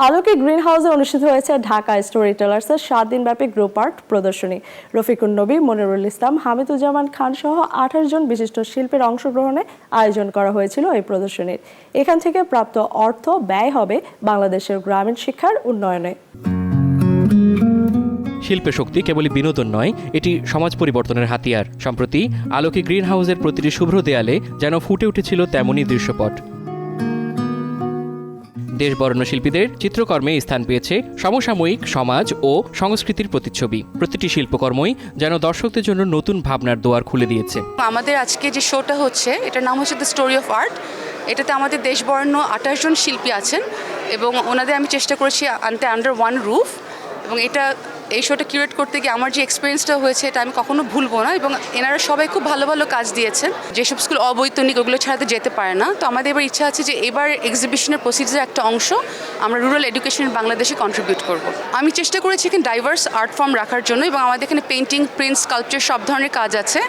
আলোকে গ্রিন হাউসে অনুষ্ঠিত হয়েছে ঢাকা স্টোরি টেলার্সের 7 দিনব্যাপী গ্রুপ আর্ট প্রদর্শনী। রফিকুন নবী, মনিরুল ইসলাম, হামিদুজ্জামান খান সহ 28 জন বিশিষ্ট শিল্পীর অংশগ্রহণে আয়োজন করা হয়েছিল এই প্রদর্শনীর। এখান থেকে প্রাপ্ত অর্থ ব্যয় হবে বাংলাদেশের গ্রামীণ শিক্ষার উন্নয়নে। শিল্পের শক্তি কেবলই বিনোদন নয়, এটি সমাজ পরিবর্তনের হাতিয়ার। সম্প্রতি আলোকে গ্রিন হাউসের প্রতিটি শুভ্র দেয়ালে যেন ফুটে উঠেছিল তেমনই দৃশ্যপট। দেশবরেণ্য শিল্পীদের চিত্রকর্মে স্থান পেয়েছে সমসাময়িক সমাজ ও সংস্কৃতির প্রতিচ্ছবি। প্রতিটি শিল্পকর্মই যেন দর্শকদের জন্য নতুন ভাবনার দুয়ার খুলে দিয়েছে। আমাদের আজকে যে শোটা হচ্ছে, এটার নাম হচ্ছে দ্য স্টোরি অফ আর্ট। এটাতে আমাদের দেশবরেণ্য 28 জন শিল্পী আছেন এবং ওনাদের আমি চেষ্টা করেছি আনতে আন্ডার ওয়ান রুফ। এবং এই শোটা কিউরেট করতে গিয়ে আমার যে এক্সপিরিয়েন্সটা হয়েছে এটা আমি কখনো ভুলবো না। এবং এনারা সবাই খুব ভালো ভালো কাজ দিয়েছেন। যেসব স্কুল অবৈতনিক ওগুলো ছাড়াতে যেতে পারে না, তো আমাদের এবার ইচ্ছা আছে যে এবার এক্সিবিশনের প্রসিডিউরের একটা অংশ আমরা রুরাল এডুকেশন বাংলাদেশে কন্ট্রিবিউট করব। আমি চেষ্টা করেছি এখানে ডাইভার্স আর্ট ফর্ম রাখার জন্য এবং আমাদের এখানে পেন্টিং, প্রিন্ট, স্কাল্পচার সব ধরনের কাজ আছে।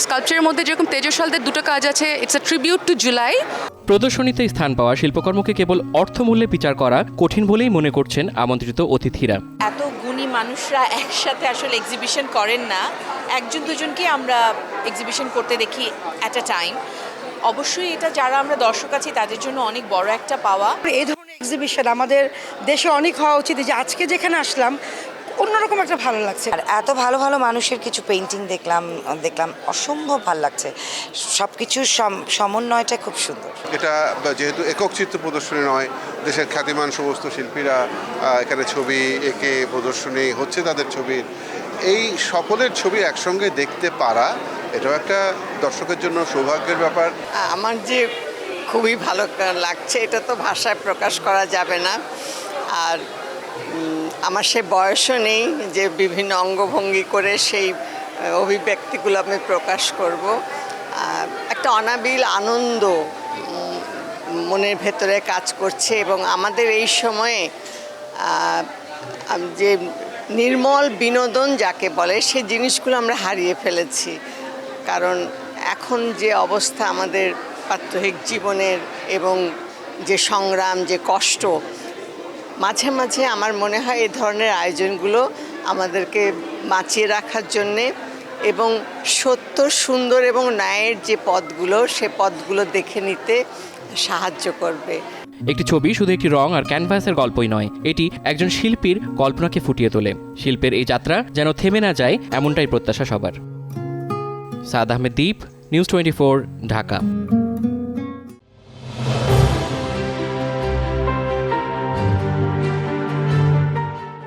স্কাল্পচারের মধ্যে যেরকম তেজস্বালদের দুটো কাজ আছে, it's a tribute to July. প্রদর্শনীতে স্থান পাওয়া শিল্পকর্মকে কেবল অর্থমূল্যে বিচার করা কঠিন বলেই মনে করছেন আমন্ত্রিত অতিথিরা। এত গুণী মানুষরা একসাথে আসলে এক্সিবিশন করেন না, একজন দুজনকে আমরা এক্সিবিশন করতে দেখি অ্যাট আ টাইম। অবশ্যই এটা যারা আমরা দর্শক আছি তাদের জন্য অনেক বড় একটা পাওয়া। এই ধরনের এক্সিবিশন আমাদের দেশে অনেক হওয়া উচিত। যে আজকে যেখানে আসলাম অন্যরকম একটা ভালো লাগছে। আর এত ভালো ভালো মানুষের কিছু পেইন্টিং দেখলাম অসম্ভব ভালো লাগছে। সব কিছুর সমন্বয়টা খুব সুন্দর। এটা যেহেতু একক চিত্র প্রদর্শনী নয়, দেশের খ্যাতিমান সমস্ত শিল্পীরা এখানে ছবি এঁকে প্রদর্শনী হচ্ছে তাদের ছবির, এই সকলের ছবি একসঙ্গে দেখতে পারা এটাও একটা দর্শকের জন্য সৌভাগ্যের ব্যাপার। আমার যে খুবই ভালো লাগছে, এটা তো ভাষায় প্রকাশ করা যাবে না। আর আমার সে বয়সও নেই যে বিভিন্ন অঙ্গভঙ্গি করে সেই অভিব্যক্তিগুলো আমি প্রকাশ করব। একটা অনাবিল আনন্দ মনের ভেতরে কাজ করছে এবং আমাদের এই সময়ে যে নির্মল বিনোদন যাকে বলে সেই জিনিসগুলো আমরা হারিয়ে ফেলেছি। কারণ এখন যে অবস্থা আমাদের প্রাত্যহিক জীবনের এবং যে সংগ্রাম, যে কষ্ট, মাঝে মাঝে আমার মনে হয় এই ধরনের আয়োজনগুলো আমাদেরকে বাঁচিয়ে রাখার জন্যে এবং সত্য, সুন্দর এবং ন্যায়ের যে পথগুলো সে পথগুলো দেখে নিতে সাহায্য করবে। একটি ছবি শুধু একটি রং আর ক্যানভাসের গল্পই নয়, এটি একজন শিল্পীর কল্পনাকে ফুটিয়ে তোলে। শিল্পের এই যাত্রা যেন থেমে না যায়, এমনটাই প্রত্যাশা সবার। সাদ আহমেদ দীপ, নিউজ 24, ঢাকা।